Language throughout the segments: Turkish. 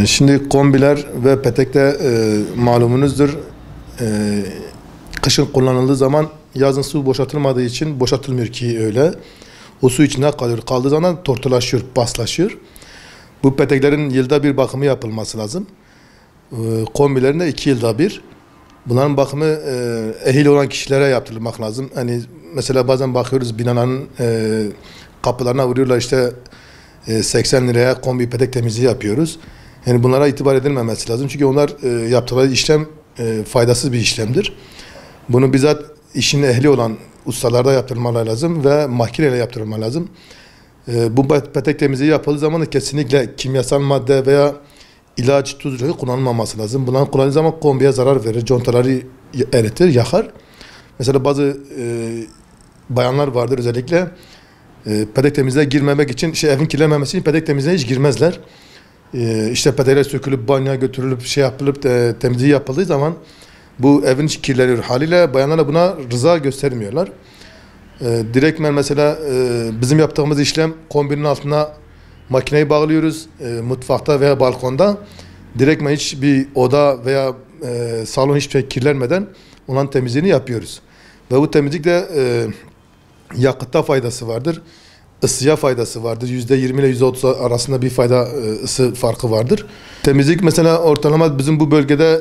Şimdi kombiler ve petekte malumunuzdur. Kışın kullanıldığı zaman yazın su boşaltılmadığı için boşaltılmıyor ki öyle. O su içinde kalıyor. Kaldığı zaman tortulaşıyor, paslaşıyor. Bu peteklerin yılda bir bakımı yapılması lazım. Kombilerin de 2 yılda bir. Bunların bakımı ehil olan kişilere yaptırılmak lazım. Hani mesela bazen bakıyoruz binaların kapılarına vuruyorlar işte 80 liraya kombi petek temizliği yapıyoruz. Yani bunlara itibar edilmemesi lazım. Çünkü onlar yaptıkları işlem faydasız bir işlemdir. Bunu bizzat işin ehli olan ustalarda yaptırmaları lazım ve makineyle yaptırmaları lazım. Bu petek temizliği yapıldığı zaman da kesinlikle kimyasal madde veya ilaç, tuz kullanılmaması lazım. Bunları kullandığı zaman kombiye zarar verir, contaları eritir, yakar. Mesela bazı bayanlar vardır özellikle petek temizliğe girmemek için, evin kirlenmemesi için petek temizliğe hiç girmezler. İşte petekler sökülüp banyoya götürülüp yapılıp temizliği yapıldığı zaman bu evin içi kirleniyor. Haliyle bayanlar da buna rıza göstermiyorlar. Direktmen mesela bizim yaptığımız işlem kombinin altına makineyi bağlıyoruz mutfakta veya balkonda. Direktmen hiçbir oda veya salon hiçbir şey kirlenmeden onun temizliğini yapıyoruz. Ve bu temizlikte yakıtta faydası vardır. Isıya faydası vardır. %20 ile %30 arasında bir ısı farkı vardır. Temizlik mesela ortalama bizim bu bölgede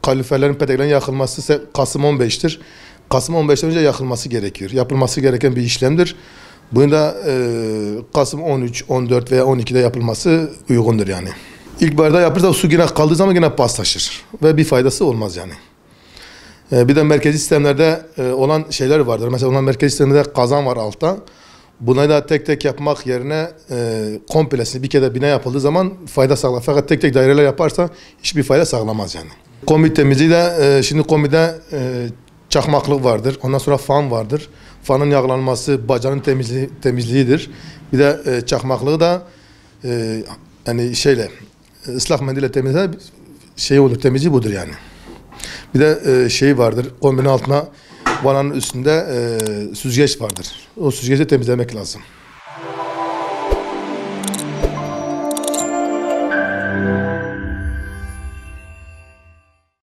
kaloriferlerin, peteklerin yakılması Kasım 15'tir. Kasım 15'ten önce yakılması gerekiyor. Yapılması gereken bir işlemdir. Bunun da Kasım 13, 14 veya 12'de yapılması uygundur yani. İlkbaharda yapılırsa su yine kaldığı zaman yine paslaşır. Ve bir faydası olmaz yani. Bir de merkezi sistemlerde olan şeyler vardır. Mesela olan merkezi sistemde kazan var altta. Buna da tek tek yapmak yerine komplesini bir kere bina yapıldığı zaman fayda sağlar. Fakat tek tek daireler yaparsa hiçbir fayda sağlamaz yani. Kombi temizliği de şimdi kombide çakmaklık vardır. Ondan sonra fan vardır. Fanın yağlanması bacanın temizliğidir. Bir de çakmaklığı da yani ıslak mendille temizle temizliği budur yani. Bir de vardır. Kombinin altına vananın üstünde süzgeç vardır. O süzgeci temizlemek lazım.